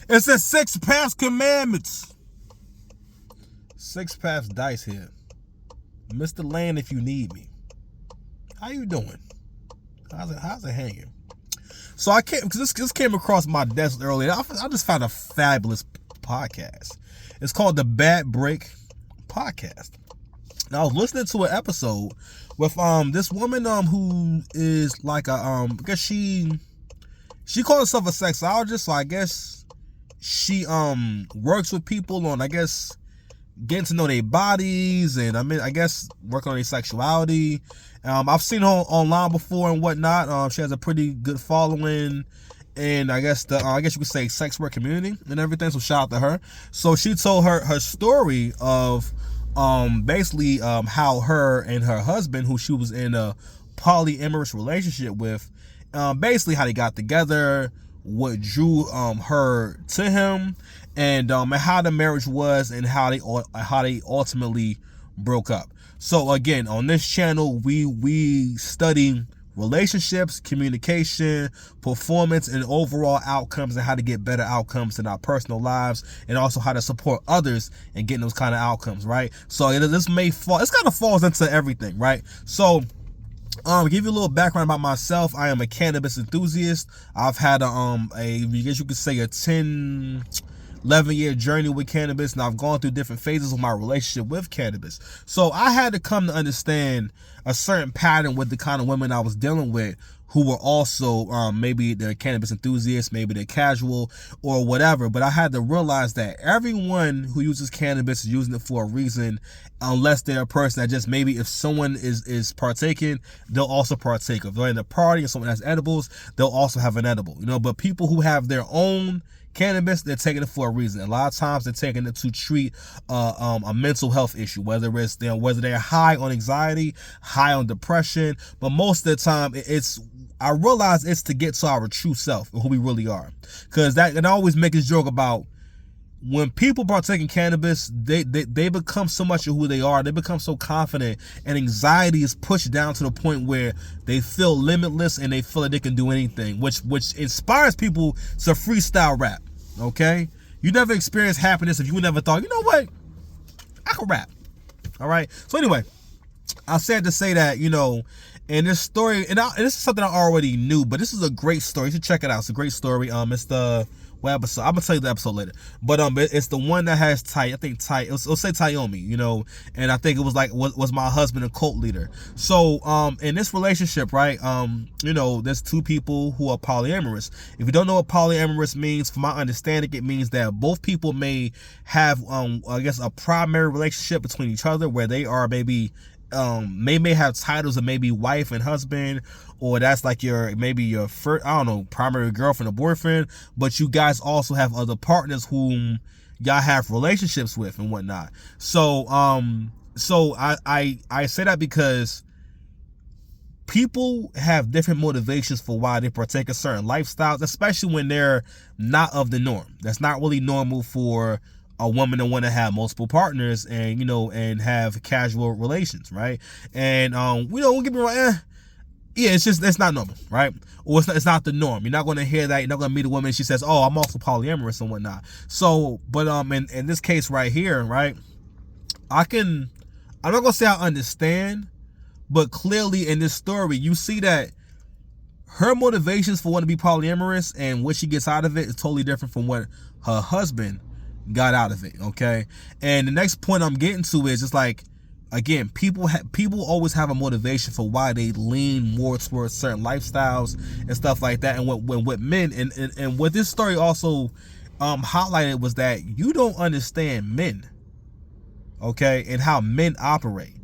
It says 6 past commandments. 6 past dice here. Mr. Land, if you need me. How you doing? How's it hanging? So I came, because this came across my desk earlier. I just found a fabulous podcast. It's called the Bad Break Podcast. Now I was listening to an episode with this woman who is like a I guess she calls herself a sexologist, so I guess she works with people on, I guess, getting to know their bodies, and I guess working on their sexuality. I've seen her online before and whatnot. She has a pretty good following, and I guess you could say sex work community and everything. So shout out to her. So she told her story of basically how her and her husband, who she was in a polyamorous relationship with, basically how they got together, what drew her to him, and how the marriage was, and how they ultimately broke up. So again, on this channel, we study relationships, communication, performance, and overall outcomes, and how to get better outcomes in our personal lives, and also how to support others in getting those kind of outcomes, right? So this kind of falls into everything, right? So give you a little background about myself. I am a cannabis enthusiast. I've had I guess you could say a 11-year journey with cannabis, and I've gone through different phases of my relationship with cannabis. So I had to come to understand a certain pattern with the kind of women I was dealing with, who were also maybe they're cannabis enthusiasts, maybe they're casual or whatever. But I had to realize that everyone who uses cannabis is using it for a reason, unless they're a person that just, maybe if someone is partaking, they'll also partake. If they're in a party and someone has edibles, they'll also have an edible, But people who have their own cannabis, they're taking it for a reason. A lot of times they're taking it to treat a mental health issue, whether they're high on anxiety, high on depression, but most of the time I realize it's to get to our true self, who we really are. Because I always make this joke about when people partake in cannabis, they become so much of who they are. They become so confident, and anxiety is pushed down to the point where they feel limitless and they feel like they can do anything, which inspires people to freestyle rap. Okay, you never experienced happiness if you never thought, you know what, I can rap. All right. So anyway, I said to say that, in this story, and this is something I already knew, but this is a great story. You should check it out. It's a great story. It's the episode. I'm gonna tell you the episode later, but it's the one that has it'll say Tyomi, and I think it was my husband, a cult leader. So in this relationship, right, there's two people who are polyamorous. If you don't know what polyamorous means, from my understanding, it means that both people may have I guess a primary relationship between each other, where they are maybe may have titles of maybe wife and husband, or that's like your first, I don't know, primary girlfriend or boyfriend, but you guys also have other partners whom y'all have relationships with and whatnot. So I say that because people have different motivations for why they partake in certain lifestyles, especially when they're not of the norm. That's not really normal for a woman to want to have multiple partners and and have casual relations, right? And don't get me wrong, it's not normal, right? Or it's not the norm. You're not going to hear that. You're not going to meet a woman and she says, "Oh, I'm also polyamorous" and whatnot. So, but in this case right here, right, I'm not going to say I understand, but clearly in this story, you see that her motivations for wanting to be polyamorous and what she gets out of it is totally different from what her husband got out of it. Okay. And the next point I'm getting to is, it's like, again, people always have a motivation for why they lean more towards certain lifestyles and stuff like that. And with men, and what this story also highlighted was that you don't understand men, okay, and how men operate.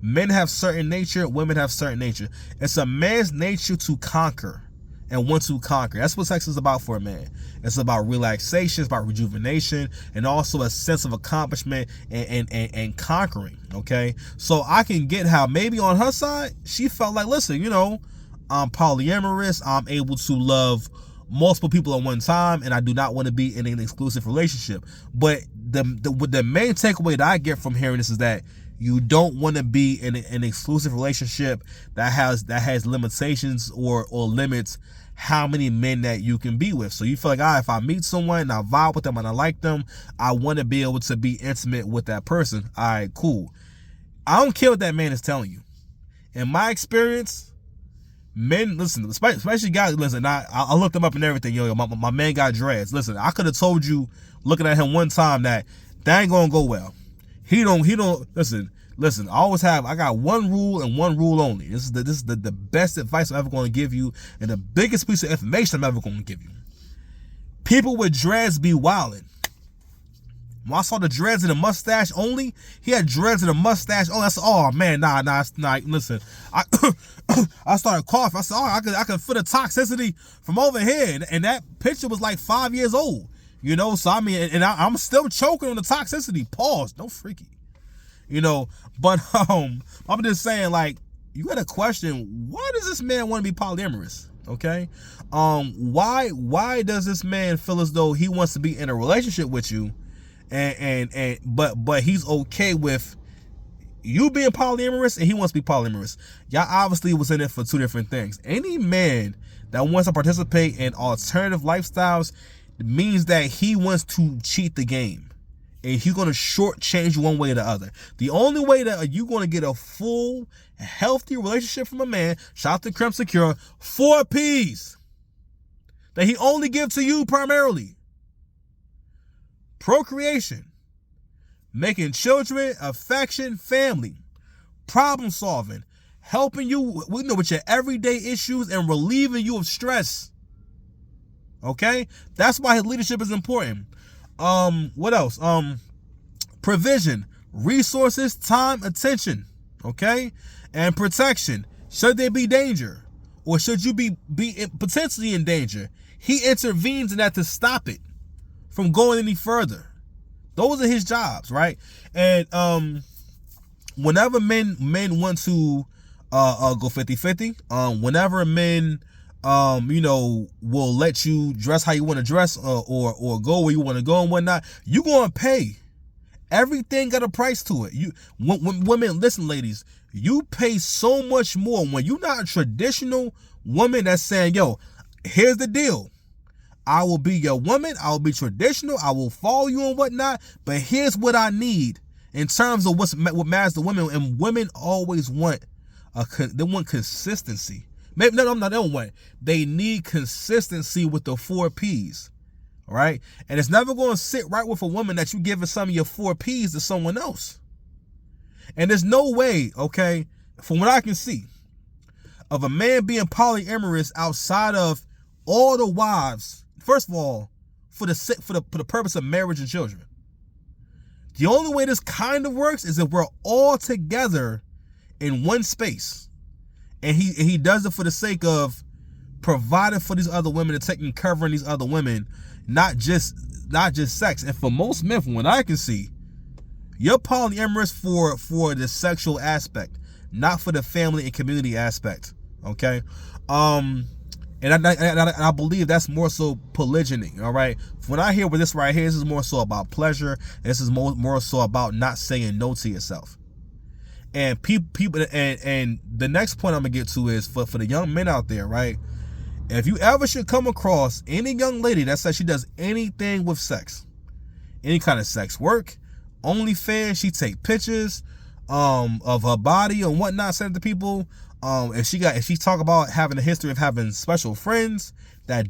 Men have certain nature, women have certain nature. It's a man's nature to conquer and want to conquer. That's what sex is about for a man. It's about relaxation, it's about rejuvenation, and also a sense of accomplishment and conquering, okay? So I can get how maybe on her side, she felt like, listen, I'm polyamorous, I'm able to love multiple people at one time, and I do not want to be in an exclusive relationship. But the main takeaway that I get from hearing this is that you don't want to be in an exclusive relationship that has limitations or limits how many men that you can be with. So you feel like, all right, if I meet someone and I vibe with them and I like them, I want to be able to be intimate with that person. All right, cool. I don't care what that man is telling you. In my experience, men, listen, especially guys, listen, I looked him up and everything. Yo, my man got dreads. Listen, I could have told you, looking at him one time, that ain't gonna go well. He don't, listen, I got one rule and one rule only. This is the best advice I'm ever going to give you, and the biggest piece of information I'm ever going to give you. People with dreads be wildin'. When I saw the dreads and the mustache only, he had dreads and a mustache. Oh, that's, oh man, nah, listen. I started coughing. I said, oh, I can feel the toxicity from over here. And that picture was like 5 years old. You know, so I mean, and I'm still choking on the toxicity. Pause. No freaky. You know, but I'm just saying, like, you got to question, why does this man want to be polyamorous? Okay? Why does this man feel as though he wants to be in a relationship with you? But he's okay with you being polyamorous and he wants to be polyamorous. Y'all obviously was in it for two different things. Any man that wants to participate in alternative lifestyles means that he wants to cheat the game. And he's going to shortchange you one way or the other. The only way that you're going to get a full, healthy relationship from a man, shout out to Creme Secure, 4 P's that he only gives to you primarily. Procreation, making children, affection, family, problem solving, helping you with your everyday issues and relieving you of stress. Okay? That's why his leadership is important. What else? Provision, resources, time, attention. Okay? And protection. Should there be danger? Or should you be potentially in danger? He intervenes in that to stop it from going any further. Those are his jobs, right? And whenever men want to go 50-50, whenever men will let you dress how you want to dress, or go where you want to go and whatnot, you gonna pay. Everything got a price to it. When women, listen, ladies, you pay so much more when you're not a traditional woman that's saying, yo, here's the deal. I will be your woman. I will be traditional. I will follow you and whatnot. But here's what I need in terms of what matters to women. And women always want they want consistency. Maybe no, they don't want it. They need consistency with the 4 P's. All right, and it's never going to sit right with a woman that you giving some of your 4 P's to someone else. And there's no way, okay, from what I can see, of a man being polyamorous outside of all the wives. First of all, for the purpose of marriage and children. The only way this kind of works is if we're all together in one space, and he does it for the sake of providing for these other women and taking covering these other women, not just sex. And for most men, from what I can see, you're polyamorous for the sexual aspect, not for the family and community aspect. Okay. And I believe that's more so polygyny, all right? When I hear with this right here, this is more so about pleasure, and this is more so about not saying no to yourself. And people, and the next point I'm gonna get to is for the young men out there, right? If you ever should come across any young lady that says she does anything with sex, any kind of sex work, OnlyFans, she take pictures of her body and whatnot, send it to people. If she talk about having a history of having special friends that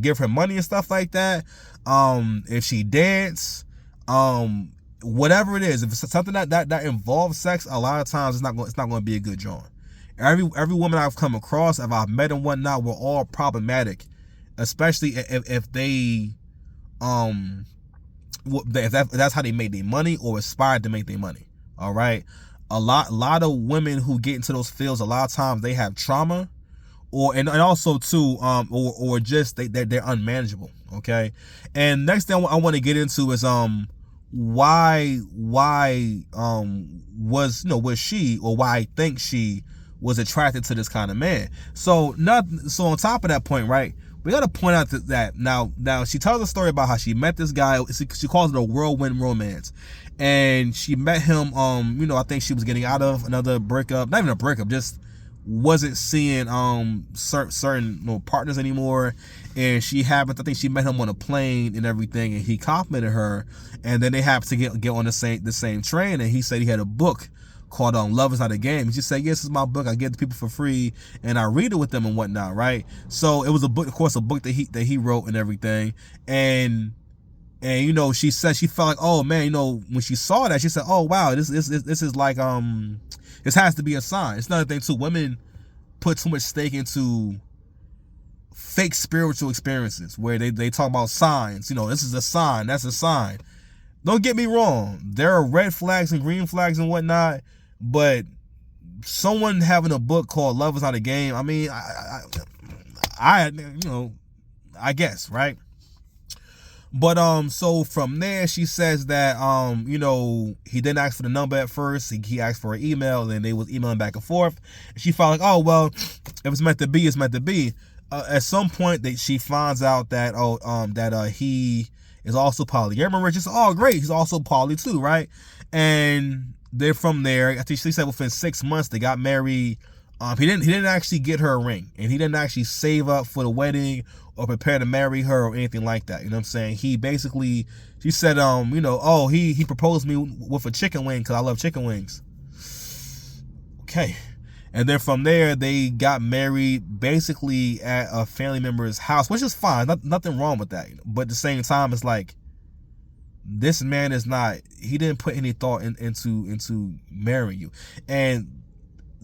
give her money and stuff like that, if she dance, whatever it is, if it's something that involves sex, a lot of times it's not going to be a good joint. Every woman I've come across, if I've met and whatnot, we're all problematic, especially if they if that's how they made their money or aspired to make their money. All right. A lot of women who get into those fields, a lot of times they have trauma, and also too, or just they're unmanageable. Okay. And next thing I want to get into is why was she, or why I think she was attracted to this kind of man. So on top of that point, right, we got to point out that now she tells a story about how she met this guy. She calls it a whirlwind romance. And she met him, I think she was getting out of another breakup, not even a breakup, just wasn't seeing certain partners anymore, and she happened, I think she met him on a plane and everything, and he complimented her, and then they happened to get on the same train, and he said he had a book called Love Is Not a Game. He just said, yes, this is my book, I give it to people for free and I read it with them and whatnot, right? So it was a book, of course, a book that he wrote and everything, and you know, she said she felt like, oh man, you know, when she saw that, she said, oh wow, this is like this has to be a sign. It's another thing too. Women put too much stake into fake spiritual experiences where they talk about signs. You know, this is a sign, that's a sign. Don't get me wrong. There are red flags and green flags and whatnot, but someone having a book called Love Is Not a Game, I mean, I you know, I guess, right? But so from there, she says that you know, he didn't ask for the number at first. He asked for an email, and they was emailing back and forth. And she felt like, oh well, if it's meant to be, it's meant to be. At some point, that she finds out that he is also polyamorous. Just, oh great, he's also poly too, right? And they're from there. I think she said within 6 months they got married. He didn't actually get her a ring, and he didn't actually save up for the wedding or prepare to marry her or anything like that. You know what I'm saying? He basically, she said, you know, oh, he proposed me with a chicken wing because I love chicken wings. Okay. And then from there, they got married basically at a family member's house, which is fine. Nothing wrong with that. But at the same time, it's like, this man is not, he didn't put any thought into marrying you. And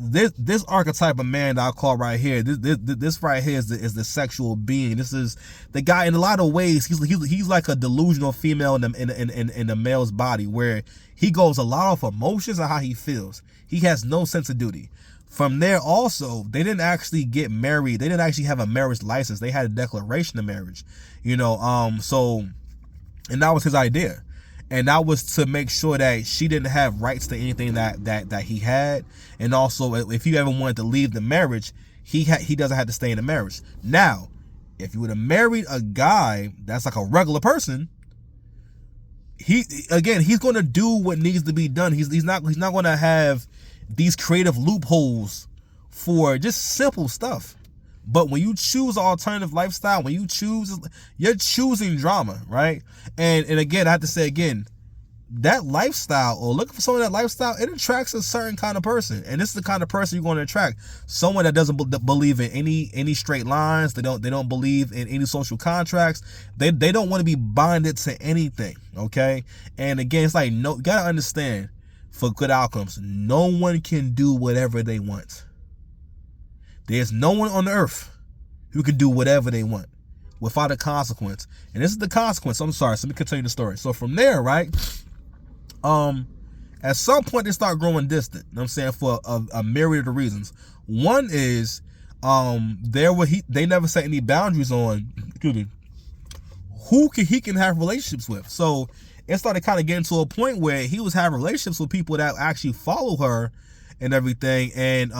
this archetype of man that I call right here, this right here is the sexual being. This is the guy. In a lot of ways, he's like a delusional female in the male's body, where he goes a lot off emotions and how he feels. He has no sense of duty. From there, also, they didn't actually get married. They didn't actually have a marriage license. They had a declaration of marriage, you know. So, and that was his idea. And that was to make sure that she didn't have rights to anything that he had. And also, if you ever wanted to leave the marriage, he doesn't have to stay in the marriage. Now, if you would have married a guy that's like a regular person, he's going to do what needs to be done. He's not going to have these creative loopholes for just simple stuff. But when you choose an alternative lifestyle, you're choosing drama, right? And again, I have to say again, that lifestyle, or looking for someone that lifestyle, it attracts a certain kind of person. And this is the kind of person you're going to attract. Someone that doesn't believe in any straight lines. They don't believe in any social contracts. They don't want to be bonded to anything, okay? And again, it's like, no, you got to understand, for good outcomes, no one can do whatever they want. There's no one on earth who can do whatever they want without a consequence. And this is the consequence. I'm sorry. So let me continue the story. So from there, right, at some point they start growing distant. You know what I'm saying? For a myriad of reasons. One is they never set any boundaries on who he can have relationships with. So it started kind of getting to a point where he was having relationships with people that actually follow her and everything. And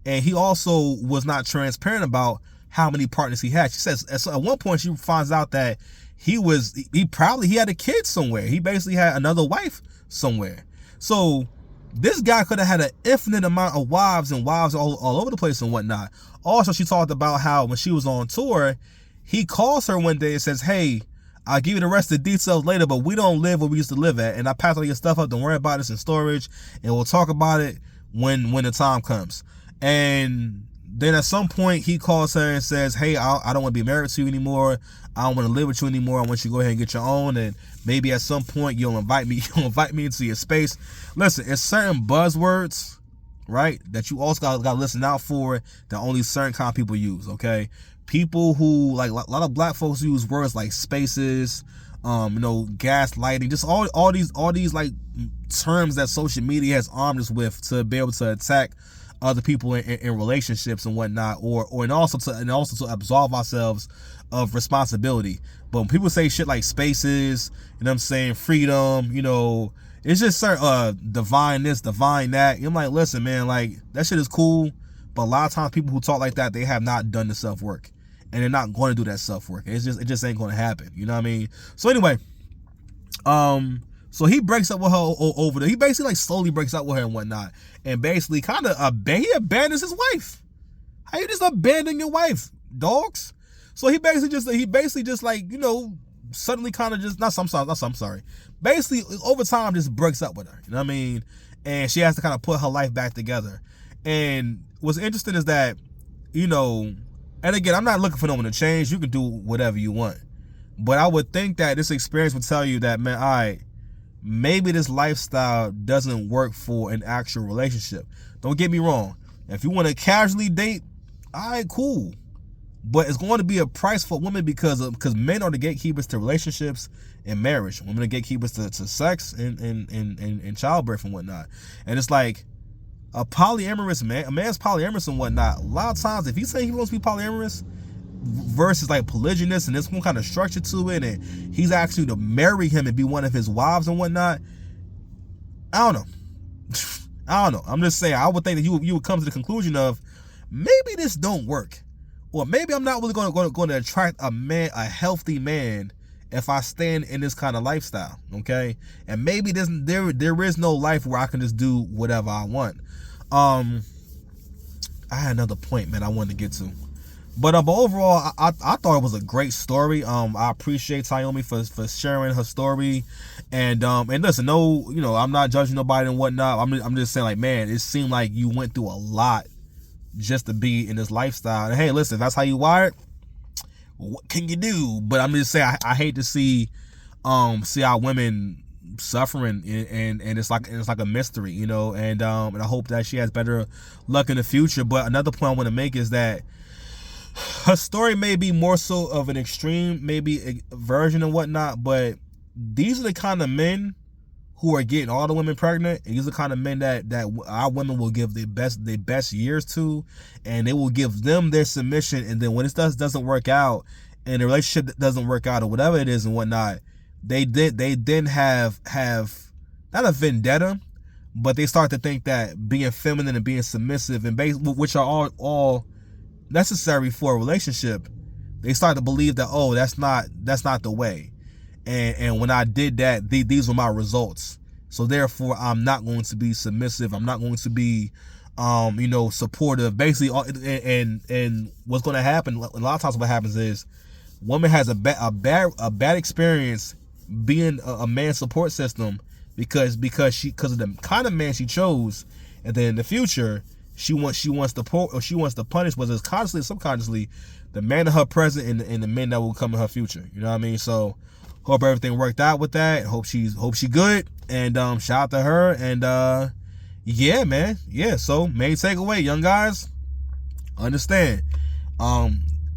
he also was not transparent about how many partners he had. She says at one point she finds out that he had a kid somewhere. He basically had another wife somewhere. So this guy could have had an infinite amount of wives all over the place and whatnot. Also, she talked about how when she was on tour, he calls her one day and says, hey, I'll give you the rest of the details later, but we don't live where we used to live at. And I packed all your stuff up. Don't worry about it. It's in storage. And we'll talk about it when the time comes. And then at some point he calls her and says, hey, I don't want to be married to you anymore. I don't want to live with you anymore. I want you to go ahead and get your own. And maybe at some point you'll invite me into your space. Listen, it's certain buzzwords, right, that you also got to listen out for that only certain kind of people use, okay? People who, like, a lot of black folks use words like spaces, you know, gaslighting, just all these like terms that social media has armed us with to be able to attack other people in relationships and whatnot, and also to absolve ourselves of responsibility. But when people say shit like spaces, you know what I'm saying, freedom, you know, it's just certain divine this, divine that. I'm like, listen, man, like, that shit is cool, but a lot of times people who talk like that, they have not done the self work, and they're not going to do that self work. It just ain't going to happen. You know what I mean? So anyway, So he breaks up with her over there. He basically like slowly breaks up with her and whatnot, and basically kind of he abandons his wife. How you just abandon your wife, dogs? So he basically just like, you know, suddenly kind of just I'm sorry. Basically over time just breaks up with her. You know what I mean? And she has to kind of put her life back together. And what's interesting is that, you know, and again, I'm not looking for no one to change. You can do whatever you want. But I would think that this experience would tell you that, man, all right, maybe this lifestyle doesn't work for an actual relationship. Don't get me wrong. If you want to casually date, all right, cool. But it's going to be a price for women because men are the gatekeepers to relationships and marriage. Women are gatekeepers to sex and childbirth and whatnot. And it's like a polyamorous man, a man's polyamorous and whatnot. A lot of times, if he's saying he wants to be polyamorous versus like polygynous and there's some kind of structure to it, and he's actually to marry him and be one of his wives and whatnot, I don't know. I'm just saying, I would think that you would come to the conclusion of maybe this don't work, or maybe I'm not really going to attract a healthy man if I stand in this kind of lifestyle. Okay, and maybe there is no life where I can just do whatever I want. I had another point, man, I wanted to get to. But overall, I thought it was a great story. I appreciate Tyomi for sharing her story, and listen, no, you know, I'm not judging nobody and whatnot. I'm just saying, like, man, it seemed like you went through a lot just to be in this lifestyle. And hey, listen, if that's how you wired, what can you do? But I'm just saying, I hate to see how women suffering, and it's like a mystery, you know. And I hope that she has better luck in the future. But another point I want to make is that her story may be more so of an extreme, maybe a version and whatnot, but these are the kind of men who are getting all the women pregnant, and these are the kind of men that our women will give their best years to, and they will give them their submission. And then when it doesn't work out, and the relationship doesn't work out, or whatever it is and whatnot, they then have not a vendetta, but they start to think that being feminine and being submissive, and which are all necessary for a relationship, they start to believe that, oh, that's not the way, and when I did that, these were my results, so therefore I'm not going to be submissive, I'm not going to be you know, supportive, basically. And what's going to happen a lot of times, what happens is woman has a bad experience being a man's support system because of the kind of man she chose, and then in the future she wants to punish, whether it's consciously or subconsciously, the man in her present and the men that will come in her future. You know what I mean? So hope everything worked out with that. Hope she good, and shout out to her. And yeah, man, yeah. So main takeaway, young guys, understand,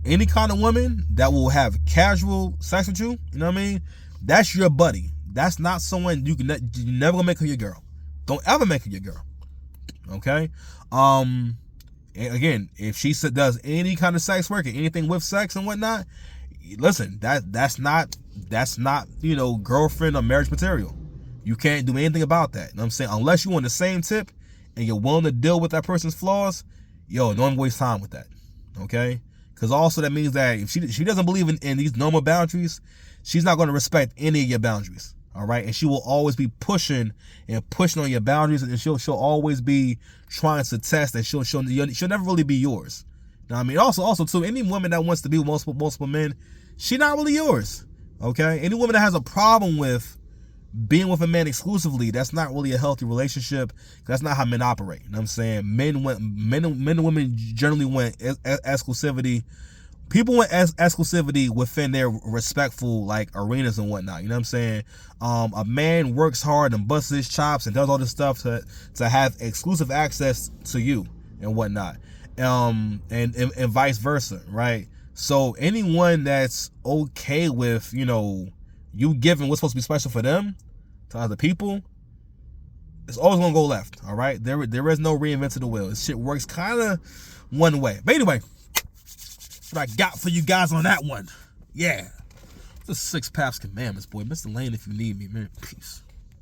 any kind of woman that will have casual sex with you, you know what I mean, that's your buddy. That's not someone you're never gonna make her your girl. Don't ever make her your girl. Okay. And again, if she does any kind of sex work or anything with sex and whatnot, listen, that's not, you know, girlfriend or marriage material. You can't do anything about that. You know what I'm saying? Unless you're on the same tip and you're willing to deal with that person's flaws, don't waste time with that. Okay? Because also that means that if she doesn't believe in these normal boundaries, she's not going to respect any of your boundaries. All right, and she will always be pushing on your boundaries, and she'll always be trying to test, and she'll never really be yours. Now, I mean, also too, any woman that wants to be with multiple men, she's not really yours. Okay, any woman that has a problem with being with a man exclusively, that's not really a healthy relationship. That's not how men operate. You know what I'm saying? Men and women generally want exclusivity. People want exclusivity within their respectful like arenas and whatnot. You know what I'm saying? A man works hard and busts his chops and does all this stuff to have exclusive access to you and whatnot, and vice versa, right? So anyone that's okay with, you know, you giving what's supposed to be special for them to other people, it's always gonna go left. All right, there is no reinventing the wheel. This shit works kind of one way. But anyway, what I got for you guys on that one. Yeah. The 6 Paths Commandments, boy. Mr. Lane, if you need me, man. Peace.